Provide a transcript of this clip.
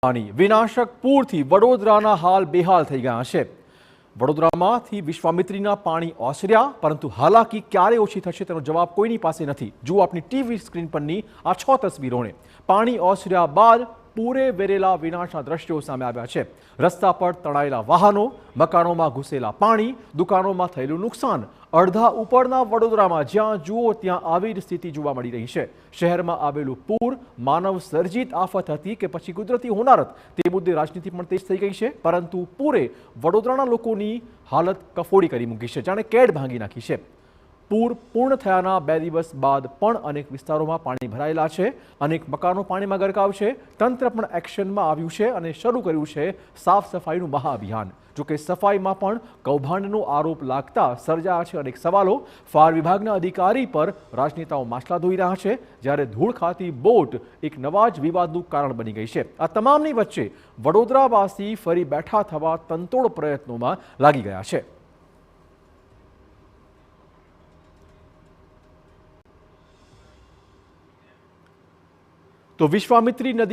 વિનાશક પૂરથી વડોદરાના હાલ બેહાલ થઈ ગયા છે। વડોદરામાંથી વિશ્વામિત્રીના પાણી ઓસર્યા, પરંતુ હાલાકી ક્યારે ઓછી થશે તેનો જવાબ કોઈની પાસે નથી। જુઓ આપની ટીવી સ્ક્રીન પરની આ 6 તસવીરોને। પાણી ઓસર્યા બાદ પૂરે વેરેલા વિનાશના દ્રશ્યો સામે આવ્યા છે। રસ્તા પર તણાયેલા વાહનો, મકાનોમાં ઘૂસેલા પાણી, દુકાનોમાં થયેલું નુકસાન। અડધા ઉપરના વડોદરામાં જ્યાં જુઓ ત્યાં આવી જ સ્થિતિ જોવા મળી રહી છે। શહેરમાં આવેલું પૂર માનવ સર્જિત આફત હતી કે પછી કુદરતી હોનારત, તે મુદ્દે રાજનીતિ પણ તેજ થઈ ગઈ છે। પરંતુ પૂરે વડોદરાના લોકોની હાલત કફોડી કરી મૂકી છે, જાણે કેડ ભાંગી નાખી છે। પૂર પૂર્ણ થયાના 2 દિવસ બાદ પણ અનેક વિસ્તારોમાં પાણી ભરાયેલા છે। અનેક મકાનો પાણીમાં ગરકાવ છે। તંત્ર પણ એક્શનમાં આવ્યું છે અને શરૂ કર્યું છે સાફ સફાઈનું મહાઅભિયાન। જોકે સફાઈમાં પણ કૌભાંડનો આરોપ લાગતા સર્જાયા છે અનેક સવાલો। ફાયર વિભાગના અધિકારી પર રાજનેતાઓ માછલા ધોઈ રહ્યા છે, જ્યારે ધૂળ ખાતી બોટ એક નવા જ વિવાદનું કારણ બની ગઈ છે। આ તમામની વચ્ચે વડોદરાવાસી ફરી બેઠા થવા તનતોડ પ્રયત્નોમાં લાગી ગયા છે। તો વિશ્વામિત્રી નદી